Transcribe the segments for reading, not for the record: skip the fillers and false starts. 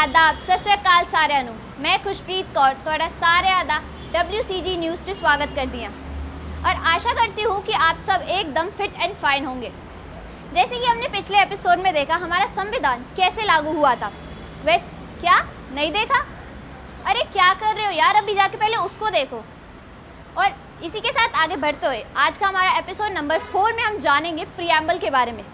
आदाब सत श्री अकाल साਰਿਆਂ ਨੂੰ मैं खुशप्रीत कौर ਤੁਹਾਡਾ ਸਾਰਿਆਂ ਦਾ WCG न्यूज़ से स्वागत कर दिया और आशा करती हूँ कि आप सब एकदम फिट एंड फाइन होंगे। जैसे कि हमने पिछले एपिसोड में देखा हमारा संविधान कैसे लागू हुआ था। वे क्या नहीं देखा? अरे क्या कर रहे हो यार, अभी जाके पहले उसको देखो। और इसी के साथ आगे बढ़ते हुए आज का हमारा एपिसोड नंबर 4 में हम जानेंगे प्रियम्बल के बारे में।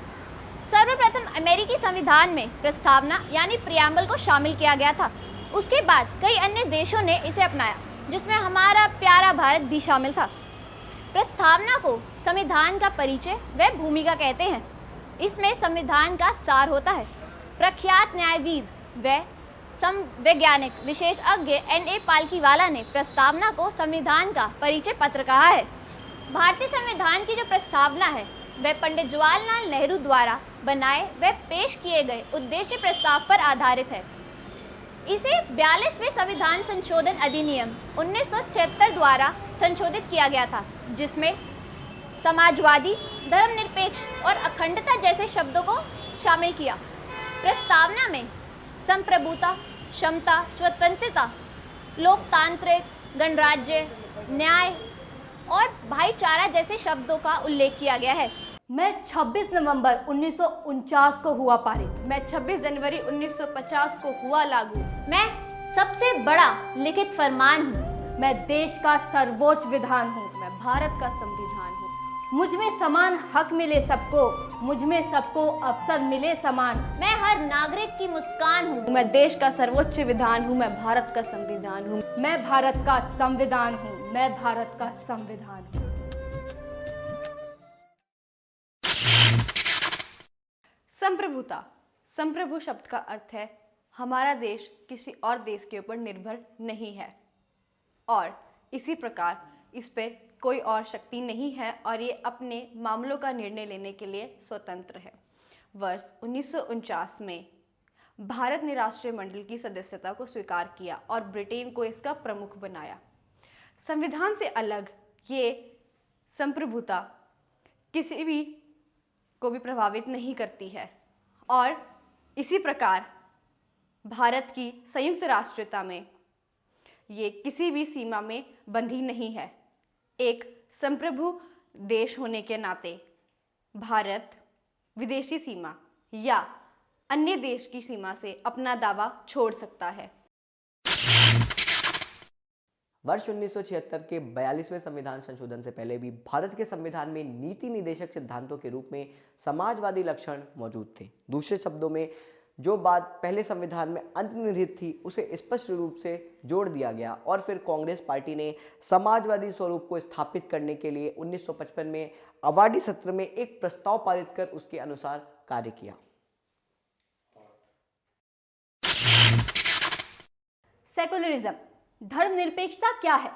सर्वप्रथम अमेरिकी संविधान में प्रस्तावना यानी प्रियम्बल को शामिल किया गया था। उसके बाद कई अन्य देशों ने इसे अपनाया, जिसमें हमारा प्यारा भारत भी शामिल था। प्रस्तावना को संविधान का परिचय व भूमिका कहते हैं। इसमें संविधान का सार होता है। प्रख्यात न्यायविद व वैज्ञानिक विशेषज्ञ N.A. पालकीवाला ने प्रस्तावना को संविधान का परिचय पत्र कहा है। भारतीय संविधान की जो प्रस्तावना है वह पंडित जवाहरलाल नेहरू द्वारा बनाए व पेश किए गए उद्देश्य प्रस्ताव पर आधारित है। इसे 42वें संविधान संशोधन अधिनियम 1976 द्वारा संशोधित किया गया था, जिसमें समाजवादी, धर्मनिरपेक्ष और अखंडता जैसे शब्दों को शामिल किया। प्रस्तावना में संप्रभुता, क्षमता, स्वतंत्रता, लोकतांत्रिक, गणराज्य, न्याय और भाईचारा जैसे शब्दों का उल्लेख किया गया है। मैं 26 नवंबर 1949 को हुआ पारित। मैं 26 जनवरी 1950 को हुआ लागू। मैं सबसे बड़ा लिखित फरमान हूँ। मैं देश का सर्वोच्च विधान हूँ। मैं भारत का संविधान हूँ। मुझ में समान हक मिले सबको, मुझ में सबको अवसर मिले समान। मैं हर नागरिक की मुस्कान हूँ। मैं देश का सर्वोच्च विधान हूँ। मैं भारत का संविधान हूँ। मैं भारत का संविधान हूँ। मैं भारत का संविधान हूँ। संप्रभुता। संप्रभु शब्द का अर्थ है हमारा देश किसी और देश के ऊपर निर्भर नहीं है और इसी प्रकार इस पे कोई और शक्ति नहीं है और ये अपने मामलों का निर्णय लेने के लिए स्वतंत्र है। वर्ष 1949 में भारत ने राष्ट्रीय मंडल की सदस्यता को स्वीकार किया और ब्रिटेन को इसका प्रमुख बनाया। संविधान से अलग ये संप्रभुता किसी भी को भी प्रभावित नहीं करती है और इसी प्रकार भारत की संयुक्त राष्ट्रीयता में ये किसी भी सीमा में बंधी नहीं है। एक संप्रभु देश होने के नाते भारत विदेशी सीमा या अन्य देश की सीमा से अपना दावा छोड़ सकता है। वर्ष 1976 के 42वें संविधान संशोधन से पहले भी भारत के संविधान में नीति निदेशक सिद्धांतों के रूप में समाजवादी लक्षण मौजूद थे। दूसरे शब्दों में जो बात पहले संविधान में अंतर्निहित थी उसे स्पष्ट रूप से जोड़ दिया गया और फिर कांग्रेस पार्टी ने समाजवादी स्वरूप को स्थापित करने के लिए 1955 में अवार्डी सत्र में एक प्रस्ताव पारित कर उसके अनुसार कार्य किया। सेकुलरिज्म, धर्मनिरपेक्षता क्या है?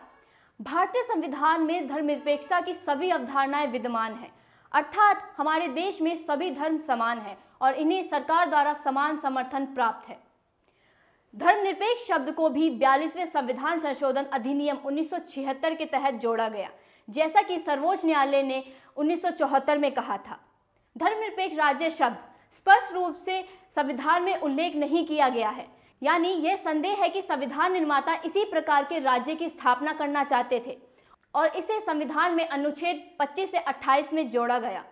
भारतीय संविधान में धर्मनिरपेक्षता की सभी अवधारणाएं विद्यमान हैं, अर्थात हमारे देश में सभी धर्म समान हैं और इन्हें सरकार द्वारा समान समर्थन प्राप्त है। धर्मनिरपेक्ष शब्द को भी 42वें संविधान संशोधन अधिनियम 1976 के तहत जोड़ा गया, जैसा कि सर्वोच्च न्यायालय ने 1974 में कहा था। धर्मनिरपेक्ष राज्य शब्द स्पष्ट रूप से संविधान में उल्लेख नहीं किया गया है, यानी यह संदेह है कि संविधान निर्माता इसी प्रकार के राज्य की स्थापना करना चाहते थे और इसे संविधान में अनुच्छेद 25 से 28 में जोड़ा गया।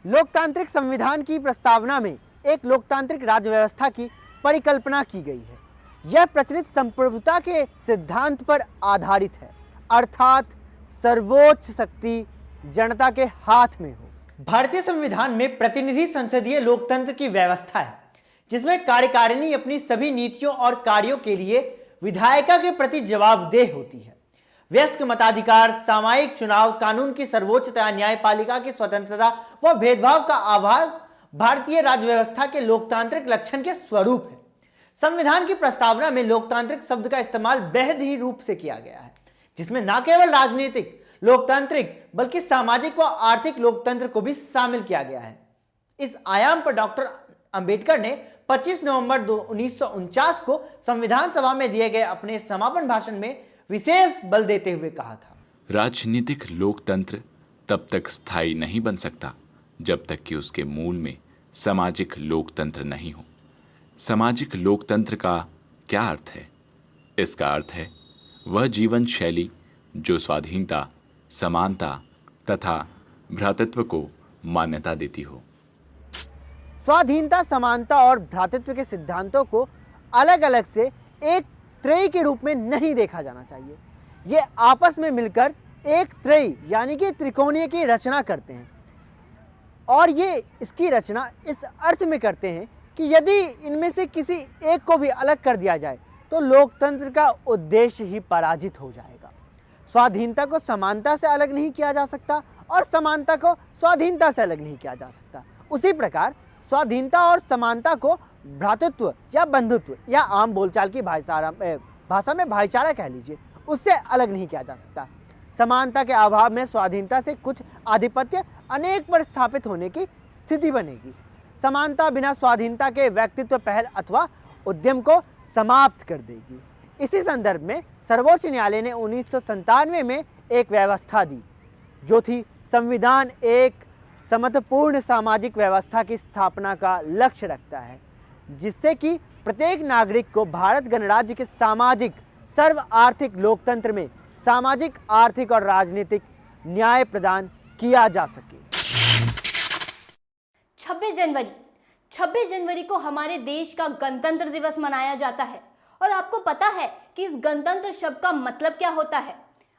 लोकतांत्रिक संविधान की प्रस्तावना में एक लोकतांत्रिक राज्य व्यवस्था की परिकल्पना की गई है। यह प्रचलित संप्रभुता के सिद्धांत पर आधारित है, अर्थात सर्वोच्च शक्ति जनता के हाथ में हो। भारतीय संविधान में प्रतिनिधि संसदीय लोकतंत्र की व्यवस्था है, जिसमें कार्यकारिणी अपनी सभी नीतियों और कार्यों के लिए विधायिका के प्रति जवाबदेह होती है। वयस्क मताधिकार, सामयिक चुनाव, कानून की सर्वोच्चता, न्यायपालिका की स्वतंत्रता व भेदभाव का अभाव भारतीय राज्य व्यवस्था के लोकतांत्रिक लक्षण के स्वरूप है। संविधान की प्रस्तावना में लोकतांत्रिक शब्द का इस्तेमाल बेहद ही रूप से किया गया है, जिसमें न केवल राजनीतिक लोकतांत्रिक बल्कि सामाजिक व आर्थिक लोकतंत्र को भी शामिल किया गया है। इस आयाम पर डॉक्टर अंबेडकर ने 25 नवंबर 1949 को संविधान सभा में दिए गए अपने समापन भाषण में विशेष बल देते हुए कहा था, राजनीतिक लोकतंत्र तब तक स्थायी नहीं बन सकता जब तक कि उसके मूल में सामाजिक लोकतंत्र नहीं हो। सामाजिक लोकतंत्र का क्या अर्थ है? इसका अर्थ है वह जीवन शैली जो स्वाधीनता, समानता तथा भ्रातृत्व को मान्यता देती हो। स्वाधीनता, समानता और भ्रातृत्व के सिद्धांतों को अलग अलग से एक त्रयी के रूप में नहीं देखा जाना चाहिए। ये आपस में मिलकर एक त्रयी यानी कि त्रिकोणीय की रचना करते हैं, और ये इसकी रचना इस अर्थ में करते हैं कि यदि इनमें से किसी एक को भी अलग कर दिया जाए तो लोकतंत्र का उद्देश्य ही पराजित हो जाएगा। स्वाधीनता को समानता से अलग नहीं किया जा सकता और समानता को स्वाधीनता से अलग नहीं किया जा सकता। उसी प्रकार स्वाधीनता और समानता को भ्रातृत्व या बंधुत्व या आम बोलचाल की भाषा में भाईचारा कह लीजिए, उससे अलग नहीं किया जा सकता। समानता के अभाव में स्वाधीनता से कुछ आधिपत्य अनेक पर स्थापित होने की स्थिति बनेगी। समानता बिना स्वाधीनता के व्यक्तित्व, पहल अथवा उद्यम को समाप्त कर देगी। इसी संदर्भ में सर्वोच्च न्यायालय ने 1997 में एक व्यवस्था दी जो थी संविधान एक समतापूर्ण सामाजिक व्यवस्था की स्थापना का लक्ष्य रखता है, जिससे कि प्रत्येक नागरिक को भारत गणराज्य के सामाजिक सर्व आर्थिक लोकतंत्र में सामाजिक, आर्थिक और राजनीतिक न्याय प्रदान किया जा सके। 26 जनवरी को हमारे देश का गणतंत्र दिवस मनाया जाता है। और आपको पता है कि इस गणतंत्र शब्द का मतलब क्या होता है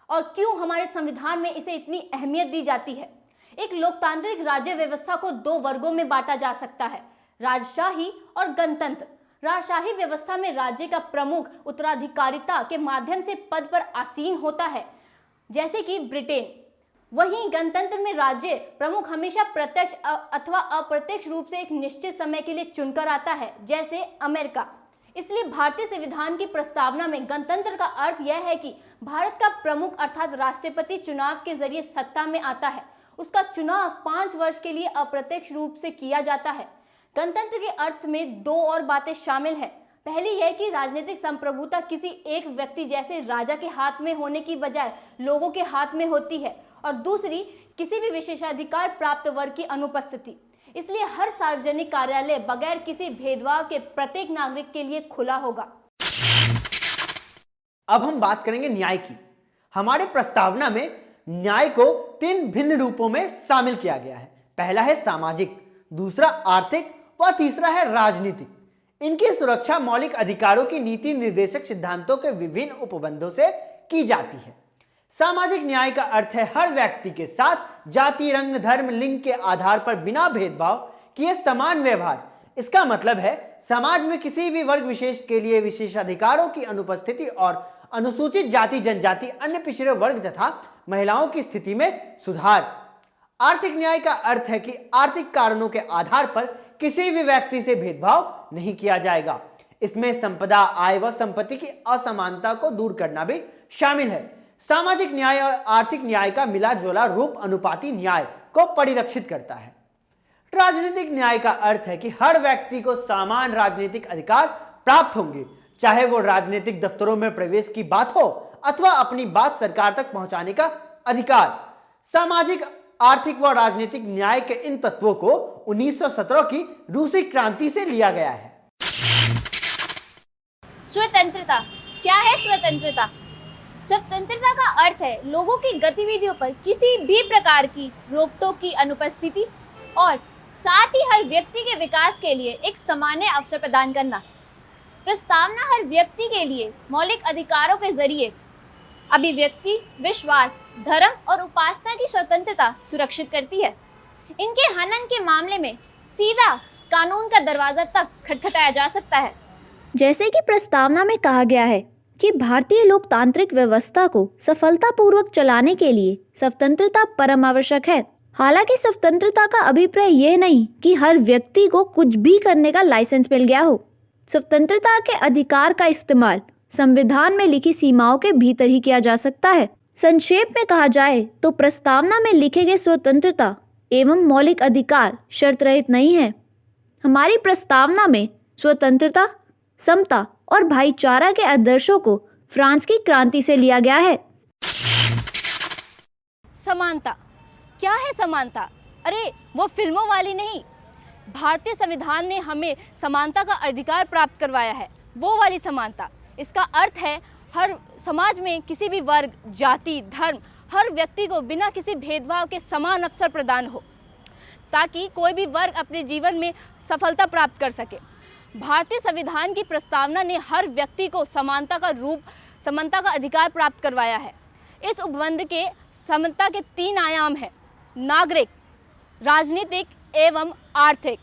और क्यों हमारे संविधान में इसे इतनी अहमियत दी जाती है? एक लोकतांत्रिक राज्य व्यवस्था को 2 वर्गों में बांटा जा सकता है, राजशाही और गणतंत्र। राजशाही व्यवस्था में राज्य का प्रमुख उत्तराधिकारिता के माध्यम से पद पर आसीन होता है, जैसे कि ब्रिटेन। वहीं गणतंत्र में राज्य प्रमुख हमेशा प्रत्यक्ष अथवा अप्रत्यक्ष रूप से एक निश्चित समय के लिए चुनकर आता है, जैसे अमेरिका। इसलिए भारतीय संविधान की प्रस्तावना में गणतंत्र का अर्थ यह है कि भारत का प्रमुख अर्थात राष्ट्रपति चुनाव के जरिए सत्ता में आता है। उसका चुनाव 5 वर्ष के लिए अप्रत्यक्ष रूप से किया जाता है। गणतंत्र के अर्थ में 2 और बातें शामिल हैं। पहली यह कि राजनीतिक संप्रभुता किसी एक व्यक्ति जैसे राजा के हाथ में होने की बजाय लोगों के हाथ में होती है, और दूसरी किसी भी विशेषाधिकार प्राप्त वर्ग की अनुपस्थिति। इसलिए हर सार्वजनिक कार्यालय बगैर किसी भेदभाव के प्रत्येक नागरिक के लिए खुला होगा। अब हम बात करेंगे न्याय की। हमारे प्रस्तावना में न्याय को 3 भिन्न रूपों में शामिल किया गया है। पहला है सामाजिक, दूसरा आर्थिक व तीसरा है राजनीतिक। इनकी सुरक्षा मौलिक अधिकारों की नीति निर्देशक सिद्धांतों के विभिन्न उपबंधों से की जाती है। सामाजिक न्याय का अर्थ है हर व्यक्ति के साथ जाति, रंग, धर्म, लिंग के आधार पर बिना भेदभाव किए समान व्यवहार। इसका मतलब है समाज में किसी भी वर्ग विशेष के लिए विशेषाधिकारों की अनुपस्थिति और अनुसूचित जाति, जनजाति, अन्य पिछड़े वर्ग तथा महिलाओं की स्थिति में सुधार। आर्थिक न्याय का अर्थ है कि आर्थिक कारणों के आधार पर किसी भी व्यक्ति से भेदभाव नहीं किया जाएगा। इसमें संपदा, आय व संपत्ति की असमानता को दूर करना भी शामिल है। सामाजिक न्याय और आर्थिक न्याय का मिला जुला रूप अनुपाती न्याय को परिरक्षित करता है। राजनीतिक न्याय का अर्थ है कि हर व्यक्ति को समान राजनीतिक अधिकार प्राप्त होंगे, चाहे वो राजनीतिक दफ्तरों में प्रवेश की बात हो अथवा अपनी बात सरकार तक पहुंचाने का अधिकार। सामाजिक, आर्थिक व राजनीतिक न्याय के इन तत्वों को 1917 की रूसी क्रांति से लिया गया है। स्वतंत्रता क्या है? स्वतंत्रता स्वतंत्रता का अर्थ है लोगों की गतिविधियों पर किसी भी प्रकार की रोक-टोक की अनुपस्थिति और साथ ही हर व्यक्ति के विकास के लिए एक सामान्य अवसर प्रदान करना। प्रस्तावना हर व्यक्ति के लिए मौलिक अधिकारों के जरिए अभिव्यक्ति, विश्वास, धर्म और उपासना की स्वतंत्रता सुरक्षित करती है। इनके हनन के मामले में सीधा कानून का दरवाजा तक खटखटाया जा सकता है। जैसे कि प्रस्तावना में कहा गया है कि भारतीय लोकतांत्रिक व्यवस्था को सफलतापूर्वक चलाने के लिए स्वतंत्रता परम आवश्यक है। हालांकि स्वतंत्रता का अभिप्राय यह नहीं कि हर व्यक्ति को कुछ भी करने का लाइसेंस मिल गया हो। स्वतंत्रता के अधिकार का इस्तेमाल संविधान में लिखी सीमाओं के भीतर ही किया जा सकता है। संक्षेप में कहा जाए तो प्रस्तावना में लिखे गए स्वतंत्रता एवं मौलिक अधिकार शर्त रहित नहीं है। हमारी प्रस्तावना में स्वतंत्रता, समता और भाईचारा के आदर्शों को फ्रांस की क्रांति से लिया गया है। समानता क्या है? समानता अरे वो फिल्मों वाली नहीं, भारतीय संविधान ने हमें समानता का अधिकार प्राप्त करवाया है, वो वाली समानता। इसका अर्थ है हर समाज में किसी भी वर्ग, जाति, धर्म, हर व्यक्ति को बिना किसी भेदभाव के समान अवसर प्रदान हो, ताकि कोई भी वर्ग अपने जीवन में सफलता प्राप्त कर सके। भारतीय संविधान की प्रस्तावना ने हर व्यक्ति को समानता का अधिकार प्राप्त करवाया है। इस उपबंध के समता के 3 आयाम हैं: नागरिक, राजनीतिक एवं आर्थिक।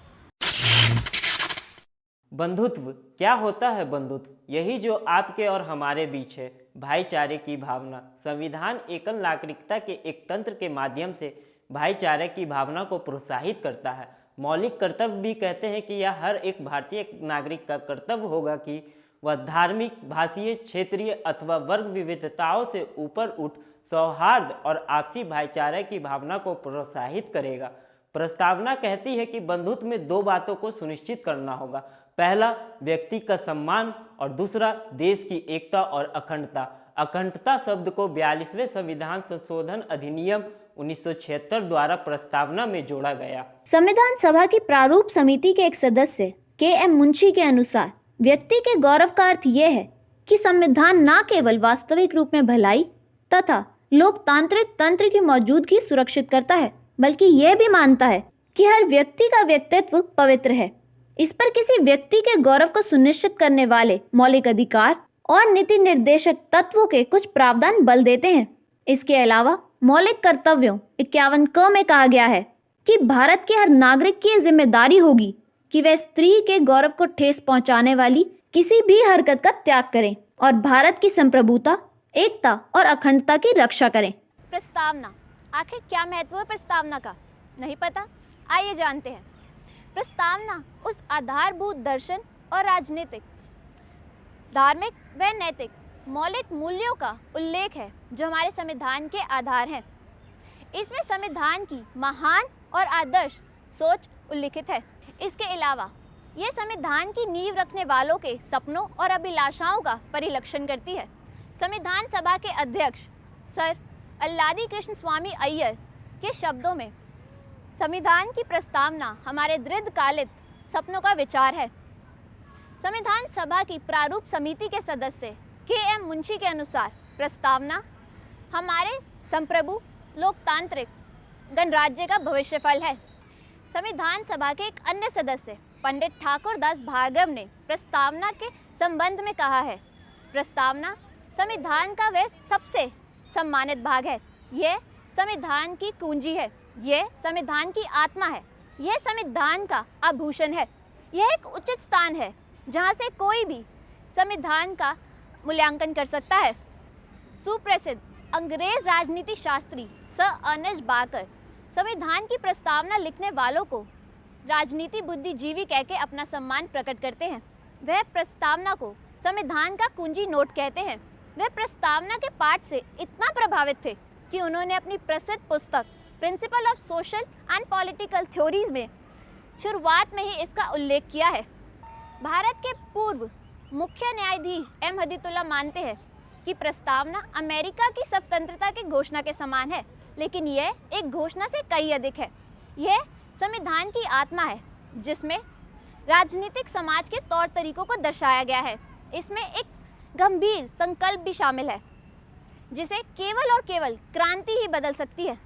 बंधुत्व क्या होता है? बंधुत्व यही जो आपके और हमारे बीच है, भाईचारे की भावना। संविधान एकल नागरिकता के एक तंत्र के माध्यम से भाईचारे की भावना को प्रोत्साहित करता है। मौलिक कर्तव्य भी कहते हैं कि यह हर एक भारतीय नागरिक का कर्तव्य होगा कि वह धार्मिक, भाषीय, क्षेत्रीय अथवा वर्ग विविधताओं से ऊपर उठ सौहार्द और आपसी भाईचारे की भावना को प्रोत्साहित करेगा। प्रस्तावना कहती है कि बंधुत्व में 2 बातों को सुनिश्चित करना होगा। पहला, व्यक्ति का सम्मान, और दूसरा, देश की एकता और अखंडता। अखंडता शब्द को 42वें संविधान संशोधन अधिनियम 1976 द्वारा प्रस्तावना में जोड़ा गया। संविधान सभा की प्रारूप समिति के एक सदस्य के.एम. मुंशी के अनुसार व्यक्ति के गौरव का अर्थ यह है कि संविधान न केवल वास्तविक रूप में भलाई तथा लोकतांत्रिक तंत्र की मौजूदगी सुरक्षित करता है, बल्कि यह भी मानता है कि हर व्यक्ति का व्यक्तित्व पवित्र है। इस पर किसी व्यक्ति के गौरव को सुनिश्चित करने वाले मौलिक अधिकार और नीति निर्देशक तत्वों के कुछ प्रावधान बल देते हैं। इसके अलावा मौलिक कर्तव्यों 51 क में कहा गया है कि भारत के हर नागरिक की जिम्मेदारी होगी कि वह स्त्री के गौरव को ठेस पहुंचाने वाली किसी भी हरकत का त्याग करें और भारत की संप्रभुता, एकता और अखंडता की रक्षा करें। प्रस्तावना, आखिर क्या महत्व है प्रस्तावना का? नहीं पता? आइए जानते हैं। प्रस्तावना उस आधारभूत दर्शन और राजनीतिक, धार्मिक व नैतिक मौलिक मूल्यों का उल्लेख है जो हमारे संविधान के आधार हैं। इसमें संविधान की महान और आदर्श सोच उल्लिखित है। इसके अलावा यह संविधान की नींव रखने वालों के सपनों और अभिलाषाओं का परिलक्षण करती है। संविधान सभा के अध्यक्ष सर अल्लादी कृष्ण स्वामी अय्यर के शब्दों में, संविधान की प्रस्तावना हमारे दीर्घकालिक सपनों का विचार है। संविधान सभा की प्रारूप समिति के सदस्य के.एम. मुंशी के अनुसार प्रस्तावना हमारे संप्रभु लोकतांत्रिक गणराज्य का भविष्यफल है। संविधान सभा के एक अन्य सदस्य पंडित ठाकुर दास भार्गव ने प्रस्तावना के संबंध में कहा है, प्रस्तावना संविधान का वह सबसे सम्मानित भाग है। यह संविधान की कुंजी है, यह संविधान की आत्मा है, यह संविधान का आभूषण है। यह एक उचित स्थान है जहां से कोई भी संविधान का मूल्यांकन कर सकता है। सुप्रसिद्ध अंग्रेज राजनीति शास्त्री सर अर्नेस्ट बाकर संविधान की प्रस्तावना लिखने वालों को राजनीति बुद्धिजीवी कहकर अपना सम्मान प्रकट करते हैं। वह प्रस्तावना को संविधान का कुंजी नोट कहते हैं। वह प्रस्तावना के पाठ से इतना प्रभावित थे कि उन्होंने अपनी प्रसिद्ध पुस्तक principle of social and political theories में शुरुआत में ही इसका उल्लेख किया है। भारत के पूर्व मुख्य न्यायाधीश एम हदीतुल्लाह मानते हैं कि प्रस्तावना अमेरिका की स्वतंत्रता की घोषणा के समान है, लेकिन यह एक घोषणा से कई अधिक है। यह संविधान की आत्मा है जिसमें राजनीतिक समाज के तौर तरीकों को दर्शाया गया है। इसमें एक गंभीर संकल्प भी शामिल है जिसे केवल और केवल क्रांति ही बदल सकती है।